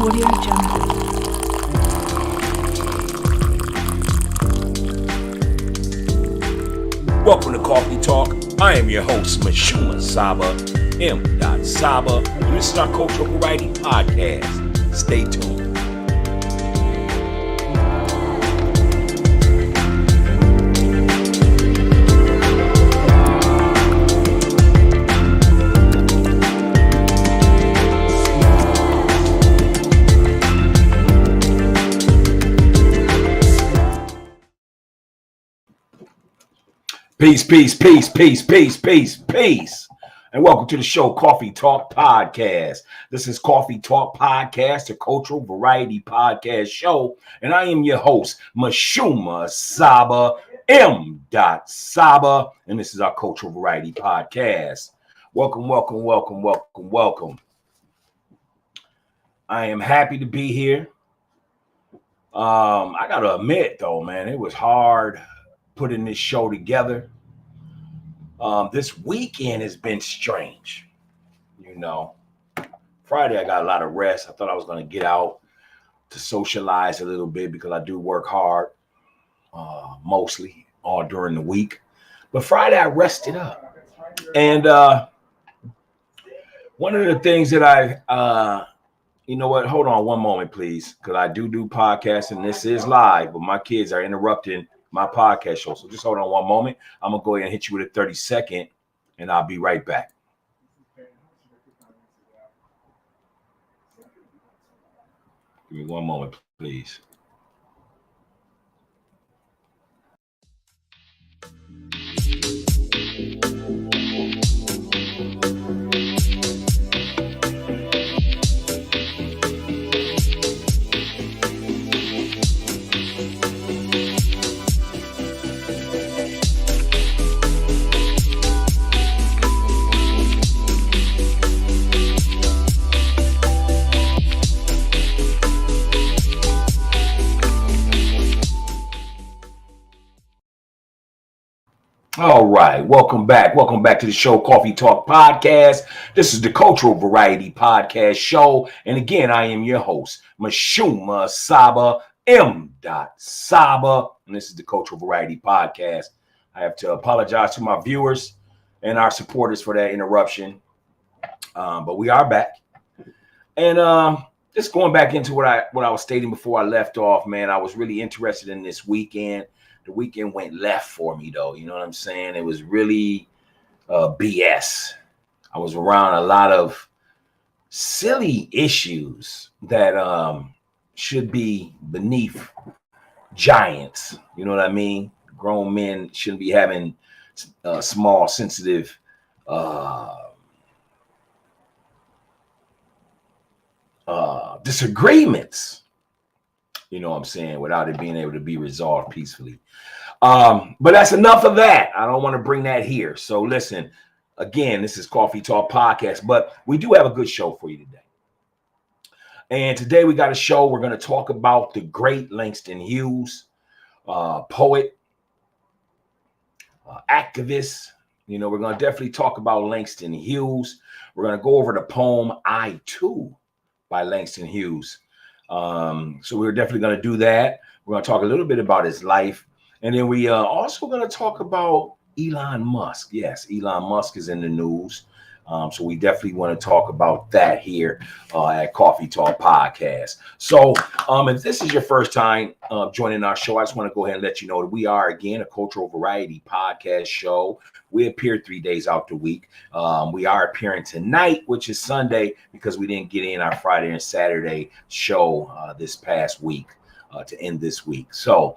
Audio Jungle. Welcome to Coffee Talk. I am your host, MISHUMA, SABA, M.SABA, and this is our Cultural Variety Podcast. Stay tuned. Peace, peace, peace, peace, peace, peace, peace. And welcome to the show, Coffee Talk Podcast. This is Coffee Talk Podcast, a cultural variety podcast show. And I am your host, MISHUMA, SABA, M.SABA. And this is our cultural variety podcast. Welcome, welcome, welcome, welcome, welcome. I am happy to be here. I got to admit, though, man, it was hard putting this show together. This weekend has been strange. You know, Friday I got a lot of rest. I thought I was going to get out to socialize a little bit because I do work hard, mostly all during the week. But Friday I rested up. And one of the things that you know what? Hold on one moment, please, because I do podcasts and this is live, but my kids are interrupting my podcast show. So just hold on one moment. I'm going to go ahead and hit you with a 30-second, and I'll be right back. Give me one moment, please. All right, welcome back. Welcome back to the show, Coffee Talk Podcast. This is the Cultural Variety Podcast show. And again, I am your host, MISHUMA, SABA, M.SABA. And this is the Cultural Variety Podcast. I have to apologize to my viewers and our supporters for that interruption. But we are back. And just going back into what I was stating before I left off, man, I was really interested in this weekend. The weekend went left for me, though. You know what I'm saying? It was really BS. I was around a lot of silly issues that should be beneath giants. You know what I mean? Grown men shouldn't be having small, sensitive disagreements. You know what I'm saying? Without it being able to be resolved peacefully. But that's enough of that. I don't want to bring that here. So listen, again, this is Coffee Talk Podcast, but we do have a good show for you today. And today we got a show. We're going to talk about the great Langston Hughes, poet, activist. You know, we're going to definitely talk about Langston Hughes. We're going to go over the poem I Too by Langston Hughes. So we're definitely going to do that. We're going to talk a little bit about his life. And then we are also going to talk about Elon Musk. Yes, Elon Musk is in the news. So we definitely want to talk about that here at Coffee Talk Podcast. So if this is your first time joining our show, I just want to go ahead and let you know that we are, again, a cultural variety podcast show. We appear 3 days out the week. We are appearing tonight, which is Sunday, because we didn't get in our Friday and Saturday show this past week to end this week. So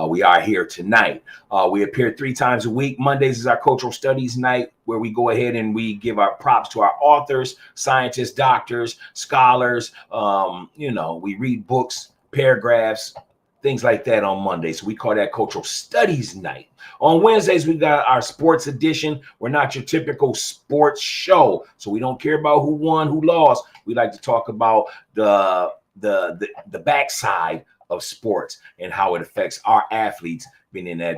we are here tonight. We appear 3 times a week. Mondays is our cultural studies night, where we go ahead and we give our props to our authors, scientists, doctors, scholars. You know, we read books, paragraphs, things like that on Monday. So we call that cultural studies night. On Wednesdays, we got our sports edition. We're not your typical sports show. So we don't care about who won, who lost. We like to talk about the backside of sports and how it affects our athletes being in that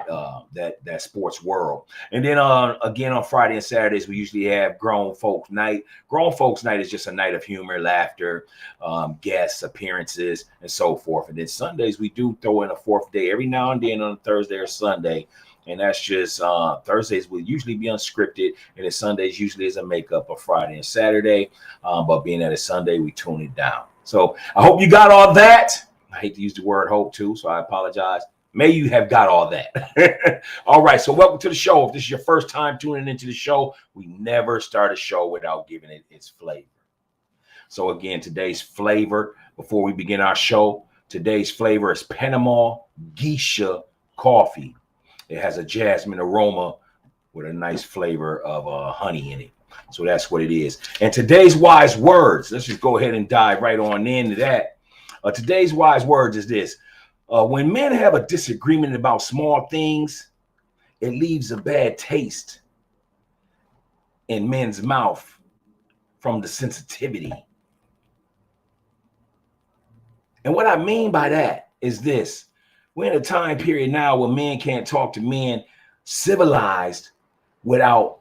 that sports world. And then again on Friday and Saturdays we usually have grown folks night. Grown folks night is just a night of humor, laughter, guests, appearances, and so forth. And then Sundays we do throw in a fourth day every now and then on a Thursday or Sunday. And that's just Thursdays will usually be unscripted, and then Sundays usually is a makeup of Friday and Saturday. But being that it's Sunday, we tune it down. So I hope you got all that. I hate to use the word hope too, so I apologize. May you have got all that. All right, so welcome to the show. If this is your first time tuning into the show, we never start a show without giving it its flavor. So again, today's flavor, before we begin our show, today's flavor is Panama Geisha coffee. It has a jasmine aroma with a nice flavor of honey in it. So that's what it is. And today's wise words, let's just go ahead and dive right on into that. Today's wise words is this. When men have a disagreement about small things, it leaves a bad taste in men's mouth from the sensitivity. And what I mean by that is this. We're in a time period now where men can't talk to men civilized without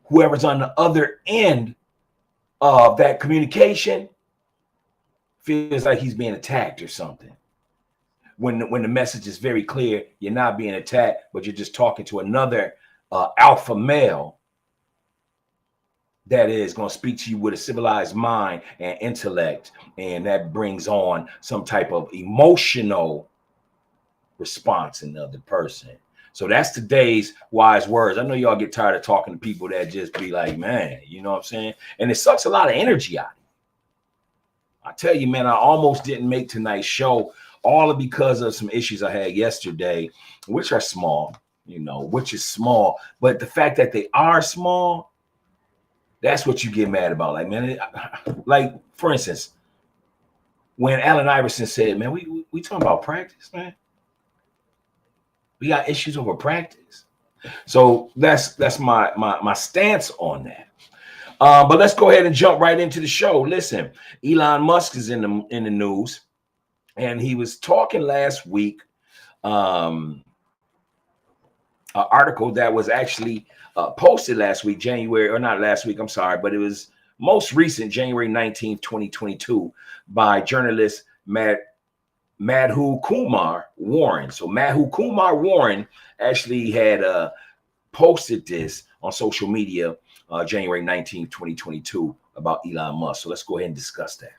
whoever's on the other end of that communication feels like he's being attacked or something. When the message is very clear, you're not being attacked, but you're just talking to another alpha male that is going to speak to you with a civilized mind and intellect, and that brings on some type of emotional response in the other person. So that's today's wise words. I know y'all get tired of talking to people that just be like, man, you know what I'm saying? And it sucks a lot of energy out of you. I tell you, man, I almost didn't make tonight's show, all because of some issues I had yesterday, which are small, you know, which is small. But the fact that they are small, that's what you get mad about. Like, man, like, for instance, when Allen Iverson said, man, we talking about practice, man. We got issues over practice. So that's my stance on that. But let's go ahead and jump right into the show. Listen, Elon Musk is in the news, and he was talking last week. An article that was actually posted last week, January, or not last week, I'm sorry, but it was most recent, January 19th, 2022, by journalist Madhu Kumar Warren. So Madhu Kumar Warren actually had posted this on social media January 19th, 2022 about Elon Musk. So let's go ahead and discuss that.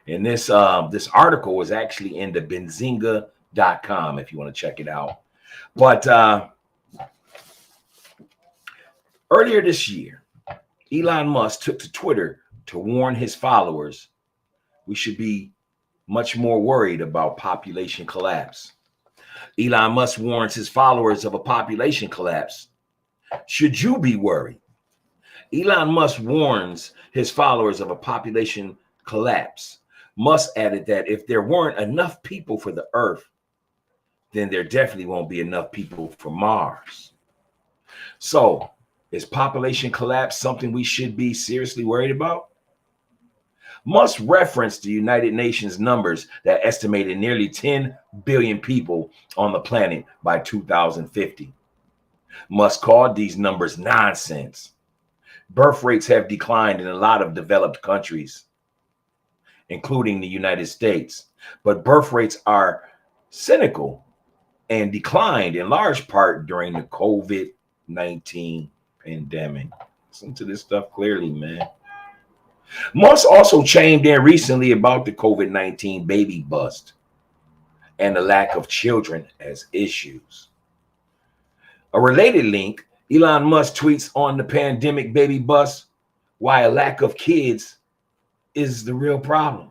And this article was actually in the Benzinga.com if you want to check it out. But earlier this year, Elon Musk took to Twitter to warn his followers we should be much more worried about population collapse. Elon Musk warns his followers of a population collapse. Should you be worried? Elon Musk warns his followers of a population collapse. Musk added that if there weren't enough people for the Earth, then there definitely won't be enough people for Mars. So, is population collapse something we should be seriously worried about? Musk referenced the United Nations numbers that estimated nearly 10 billion people on the planet by 2050. Musk called these numbers nonsense. Birth rates have declined in a lot of developed countries, including the United States, but birth rates are cynical and declined in large part during the COVID-19 pandemic. Listen to this stuff clearly, man. Musk also chimed in recently about the COVID-19 baby bust and the lack of children as issues. A related link, Elon Musk tweets on the pandemic baby bust, why a lack of kids is the real problem.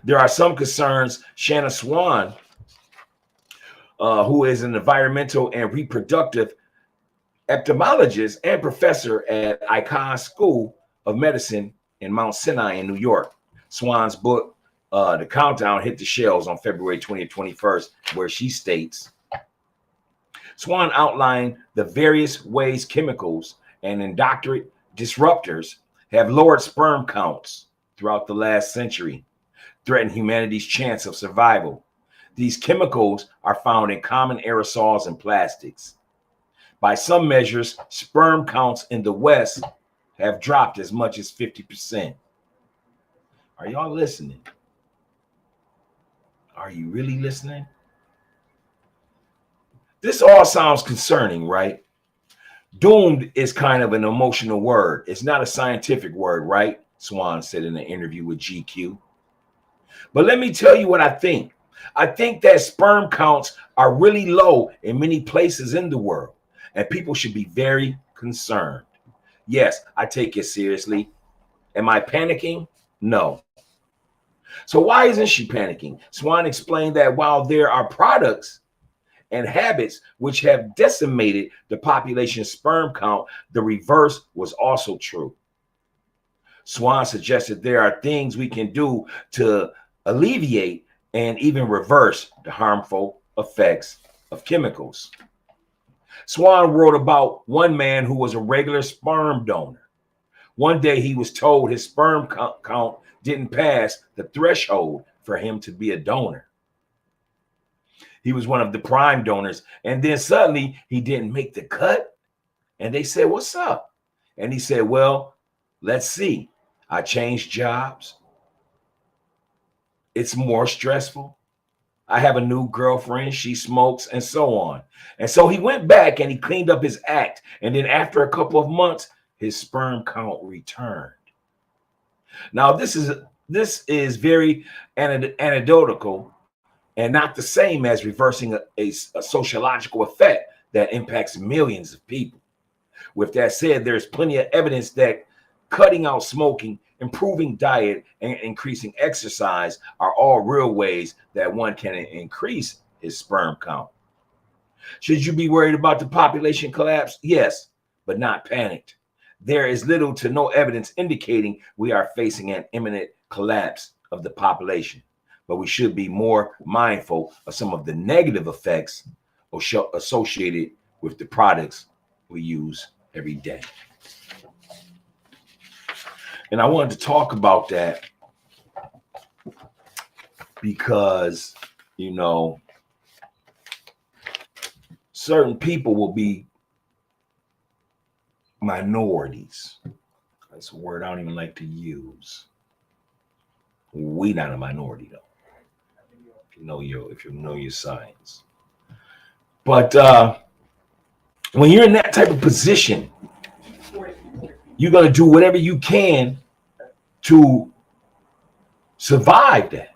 There are some concerns. Shanna Swan, who is an environmental and reproductive epidemiologist and professor at Icahn School of Medicine in Mount Sinai in New York. Swan's book, The Countdown, hit the shelves on February 20th, 21st, where she states, Swan outlined the various ways chemicals and endocrine disruptors have lowered sperm counts throughout the last century, threatened humanity's chance of survival. These chemicals are found in common aerosols and plastics. By some measures, sperm counts in the West have dropped as much as 50%. Are y'all listening? Are you really listening? This all sounds concerning, right? Doomed is kind of an emotional word. It's not a scientific word, right? Swan said in an interview with GQ. But let me tell you what I think. I think that sperm counts are really low in many places in the world, and people should be very concerned. Yes, I take it seriously. Am I panicking? No. So why isn't she panicking? Swan explained that while there are products and habits which have decimated the population's sperm count, the reverse was also true. Swan suggested there are things we can do to alleviate and even reverse the harmful effects of chemicals. Swan wrote about one man who was a regular sperm donor. One day he was told his sperm count didn't pass the threshold for him to be a donor. He was one of the prime donors, and then suddenly he didn't make the cut. And they said, "What's up?" And he said, "Well, let's see. I changed jobs. It's more stressful. I have a new girlfriend. She smokes," and so on. And so he went back and he cleaned up his act. And then after a couple of months, his sperm count returned. Now, this is very anecdotal and not the same as reversing a sociological effect that impacts millions of people. With that said, there's plenty of evidence that cutting out smoking, improving diet, and increasing exercise are all real ways that one can increase his sperm count. Should you be worried about the population collapse? Yes, but not panicked. There is little to no evidence indicating we are facing an imminent collapse of the population, but we should be more mindful of some of the negative effects associated with the products we use every day. And I wanted to talk about that because, certain people will be minorities. That's a word I don't even like to use. We not a minority though. If you know your science. But when you're in that type of position, you're going to do whatever you can to survive that.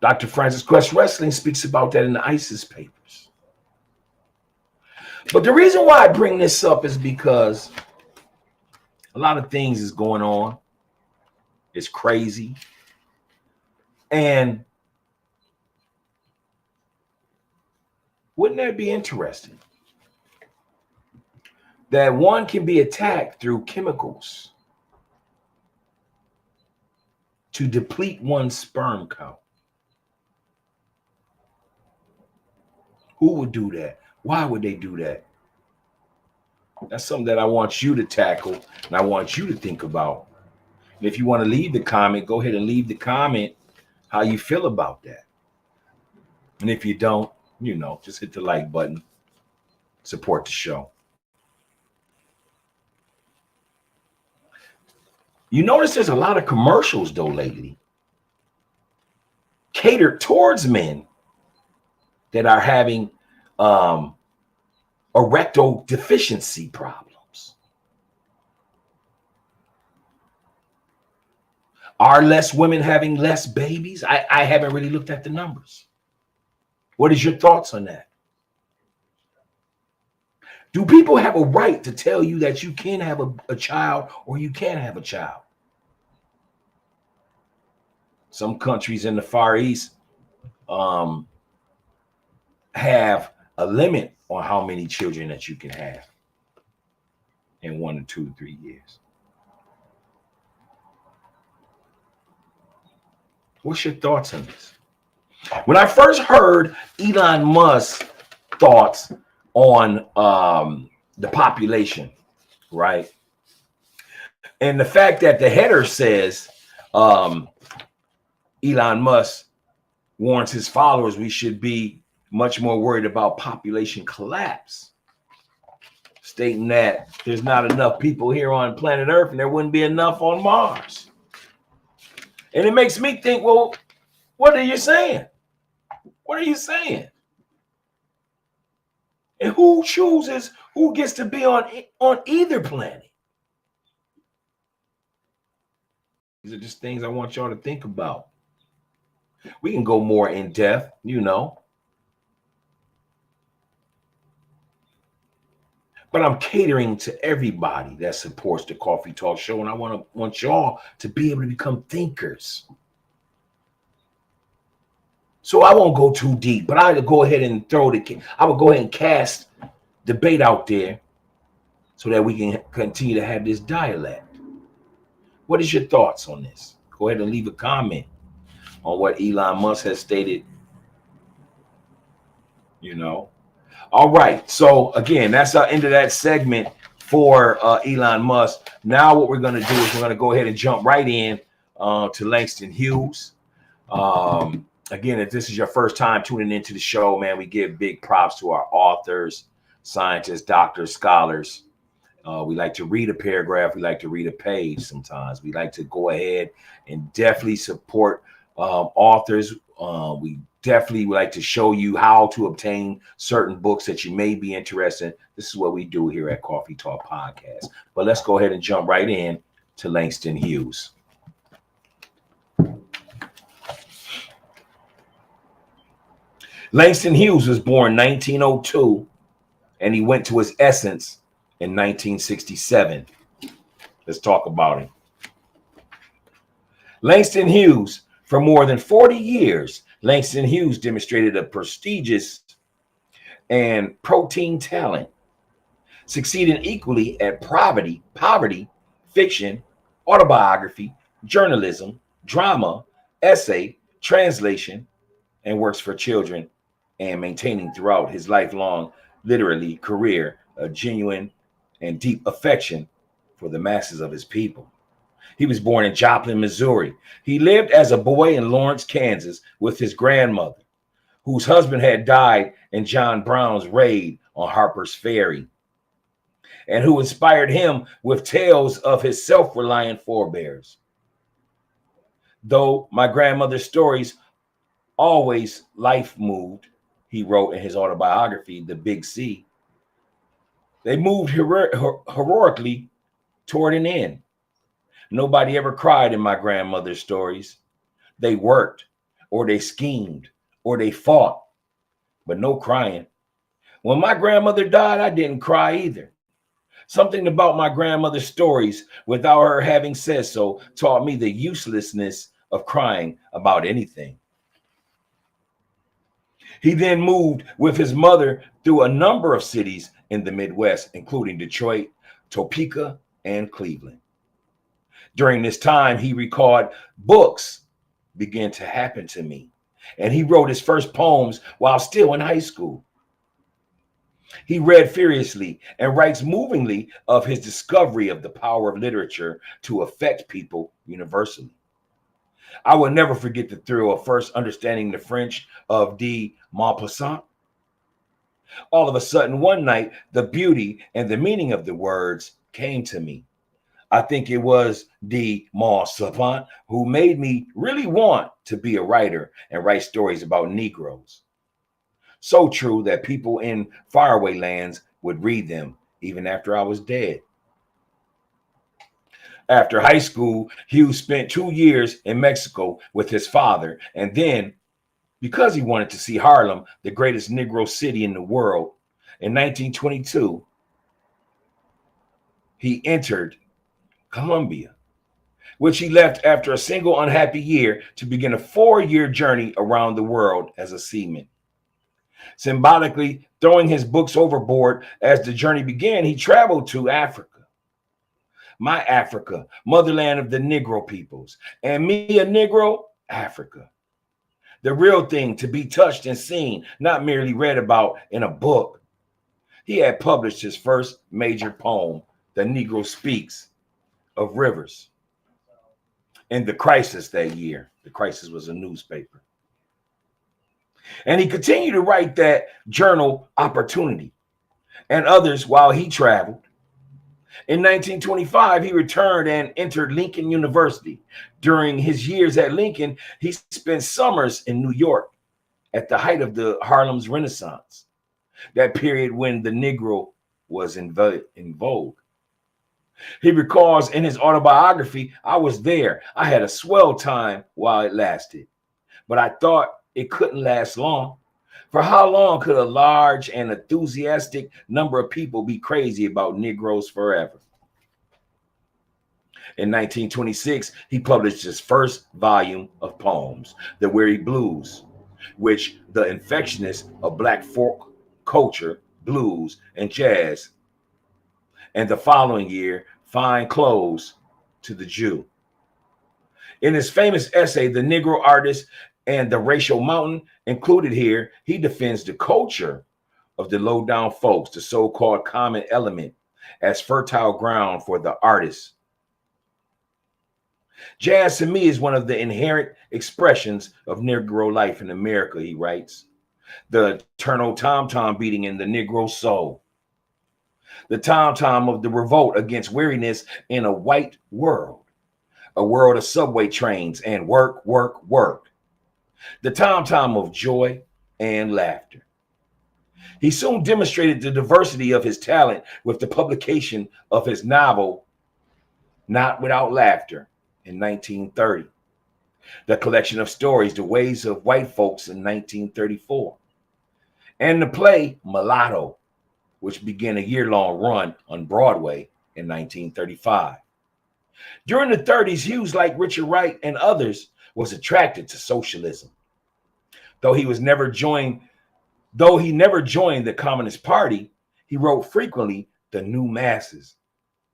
Dr. Francis Quest Wrestling speaks about that in the ISIS papers. But the reason why I bring this up is because a lot of things is going on. It's crazy. And wouldn't that be interesting? That one can be attacked through chemicals to deplete one's sperm count. Who would do that? Why would they do that? That's something that I want you to tackle and I want you to think about. And if you want to leave the comment, go ahead and leave the comment how you feel about that. And if you don't, just hit the like button. Support the show. You notice there's a lot of commercials though lately catered towards men that are having erectile deficiency problems. Are less women having less babies? I haven't really looked at the numbers. What is your thoughts on that? Do people have a right to tell you that you can have a child or you can't have a child? Some countries in the Far East have a limit on how many children that you can have in 1 to 2 to 3 years. What's your thoughts on this? When I first heard Elon Musk's thoughts on the population, right? And the fact that the header says Elon Musk warns his followers we should be much more worried about population collapse, stating that there's not enough people here on planet Earth and there wouldn't be enough on Mars. And it makes me think, well, what are you saying? What are you saying? And who chooses who gets to be on either planet? These are just things I want y'all to think about. We can go more in depth, you know. But I'm catering to everybody that supports the Coffee Talk Show, and I want y'all to be able to become thinkers. So I won't go too deep, but I'll go ahead and I will go ahead and cast debate out there so that we can continue to have this dialect. What is your thoughts on this? Go ahead and leave a comment on what Elon Musk has stated. You know. All right. So again, that's our end of that segment for Elon Musk. Now what we're going to do is we're going to go ahead and jump right in to Langston Hughes. Again, if this is your first time tuning into the show, man, we give big props to our authors, scientists, doctors, scholars. We like to read a paragraph. We like to read a page sometimes. We like to go ahead and definitely support authors. We definitely would like to show you how to obtain certain books that you may be interested in. This is what we do here at Coffee Talk Podcast. But let's go ahead and jump right in to Langston Hughes. Langston Hughes was born 1902, and he went to his essence in 1967. Let's talk about him. Langston Hughes, for more than 40 years, Langston Hughes demonstrated a prestigious and protein talent, succeeding equally at poverty, fiction, autobiography, journalism, drama, essay, translation, and works for children, and maintaining throughout his lifelong literary career a genuine and deep affection for the masses of his people. He was born in Joplin, Missouri. He lived as a boy in Lawrence, Kansas with his grandmother, whose husband had died in John Brown's raid on Harper's Ferry, and who inspired him with tales of his self-reliant forebears. Though my grandmother's stories always life moved, he wrote in his autobiography, The Big C, they moved heroically toward an end. Nobody ever cried in my grandmother's stories. They worked, or they schemed, or they fought, but no crying. When my grandmother died, I didn't cry either. Something about my grandmother's stories, without her having said so, taught me the uselessness of crying about anything. He then moved with his mother through a number of cities in the Midwest, including Detroit, Topeka, and Cleveland. During this time, he recalled books began to happen to me, and he wrote his first poems while still in high school. He read furiously and writes movingly of his discovery of the power of literature to affect people universally. I will never forget the thrill of first understanding the French of de Maupassant. All of a sudden, one night, the beauty and the meaning of the words came to me. I think it was de Maupassant who made me really want to be a writer and write stories about Negroes. So true that people in faraway lands would read them even after I was dead. After high school, Hughes spent 2 years in Mexico with his father, and then, because he wanted to see Harlem, the greatest Negro city in the world, in 1922, he entered Colombia, which he left after a single unhappy year to begin a 4-year journey around the world as a seaman. Symbolically throwing his books overboard as the journey began, he traveled to Africa. My Africa, motherland of the Negro peoples, and me a Negro, Africa. The real thing to be touched and seen, not merely read about in a book. He had published his first major poem, The Negro Speaks, of Rivers, in the crisis that year. The Crisis was a newspaper. And he continued to write that journal, Opportunity, and others while he traveled. In 1925, he returned and entered Lincoln University. During his years at Lincoln, he spent summers in New York at the height of the Harlem's Renaissance, that period when the Negro was in vogue. He recalls in his autobiography, "I was there. I had a swell time while it lasted, but I thought it couldn't last long. For how long could a large and enthusiastic number of people be crazy about Negroes forever?" In 1926, he published his first volume of poems, The Weary Blues, which the infectiousness of Black folk culture, blues, and jazz. And the following year, Fine Clothes to the Jew. In his famous essay, The Negro Artist and the Racial Mountain, included here, he defends the culture of the low-down folks, the so-called common element, as fertile ground for the artist. Jazz to me is one of the inherent expressions of Negro life in America, he writes. The eternal tom-tom beating in the Negro soul. The tom-tom of the revolt against weariness in a white world. A world of subway trains and work, work, work. The tom-tom of joy and laughter. He soon demonstrated the diversity of his talent with the publication of his novel, Not Without Laughter, in 1930. The collection of stories, The Ways of White Folks, in 1934. And the play, Mulatto, which began a year-long run on Broadway in 1935. During the 30s, Hughes, like Richard Wright and others, was attracted to socialism. Though he never joined the Communist Party, he wrote frequently The New Masses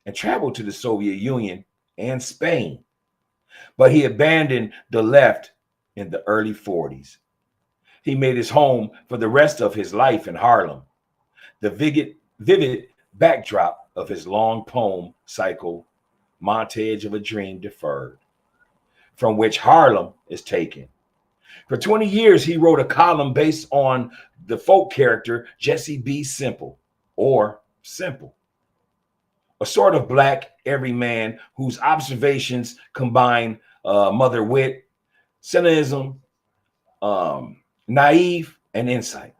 and traveled to the Soviet Union and Spain. But he abandoned the left in the early 40s. He made his home for the rest of his life in Harlem, the vivid backdrop of his long poem cycle, Montage of a Dream Deferred, from which Harlem is taken. For 20 years, he wrote a column based on the folk character Jesse B. Simple, or Simple, a sort of Black everyman whose observations combine mother wit, cynicism, naive, and insight.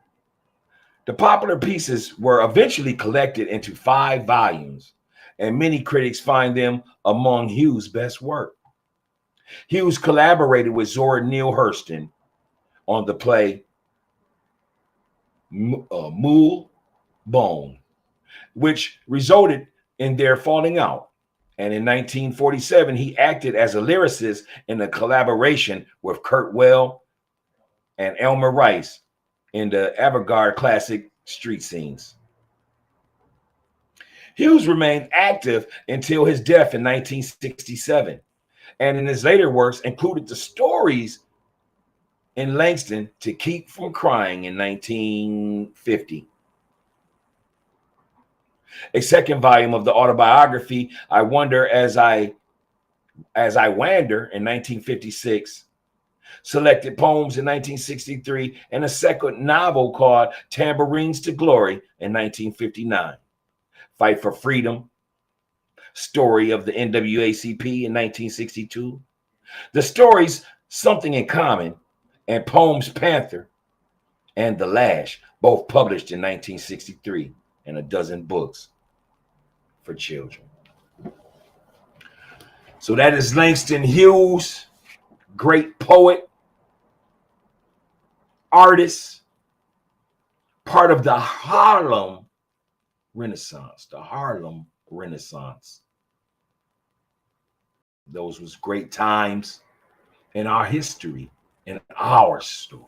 The popular pieces were eventually collected into 5 volumes, and many critics find them among Hughes' best work. Hughes collaborated with Zora Neale Hurston on the play Mool Bone, which resulted in their falling out. And in 1947, he acted as a lyricist in a collaboration with Kurt Weill and Elmer Rice in the avant-garde classic Street Scenes. Hughes remained active until his death in 1967, and in his later works included the stories in Langston to Keep from Crying in 1950. A second volume of the autobiography, I Wonder as I Wander, in 1956, selected poems in 1963, and a second novel called Tambourines to Glory in 1959. Fight for Freedom, story of the NAACP in 1962. The stories Something in Common and poems Panther and The Lash, both published in 1963, and a dozen books for children. So that is Langston Hughes, great poet, artist, part of the Harlem Renaissance, Those was great times in our history, in our story.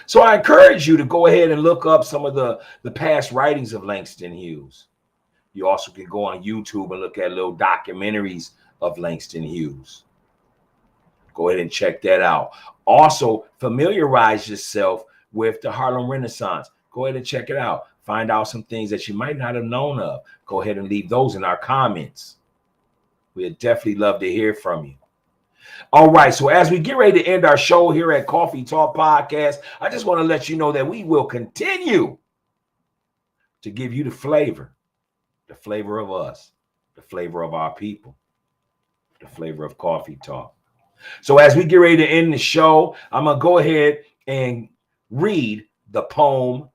So I encourage you to go ahead and look up some of the past writings of Langston Hughes. You also can go on YouTube and look at little documentaries of Langston Hughes. Go ahead and check that out. Also, familiarize yourself with the Harlem Renaissance. Go ahead and check it out. Find out some things that you might not have known of. Go ahead and leave those in our comments. We'd definitely love to hear from you. All right, so as we get ready to end our show here at Coffee Talk Podcast, I just want to let you know that we will continue to give you the flavor of us, the flavor of our people, the flavor of Coffee Talk. So as we get ready to end the show, I'm going to go ahead and read the poem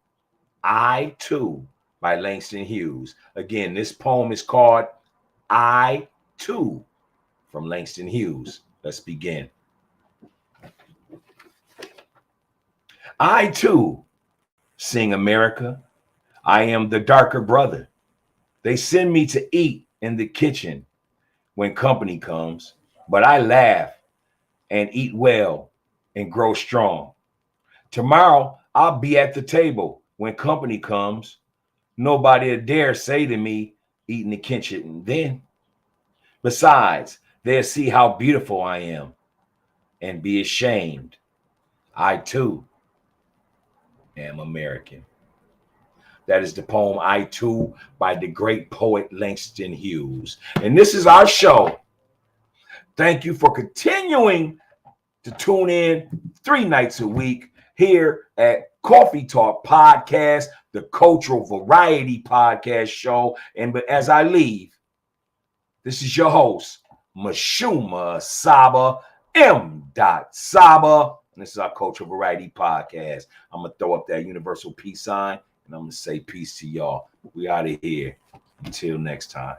I Too by Langston Hughes. Again, this poem is called I Too from Langston Hughes. Let's begin. I too sing America. I am the darker brother. They send me to eat in the kitchen when company comes, but I laugh and eat well and grow strong. Tomorrow I'll be at the table when company comes. Nobody dare say to me, eat in the kitchen then. Besides, they'll see how beautiful I am and be ashamed. I too am American. That is the poem I Too by the great poet Langston Hughes. And this is our show. Thank you for continuing to tune in 3 nights a week here at Coffee Talk Podcast, the cultural variety podcast show. And but as I leave, this is your host, MISHUMA SABA, M.SABA. And this is our cultural variety podcast. I'm going to throw up that universal peace sign. And I'm going to say peace to y'all. We out of here. Until next time.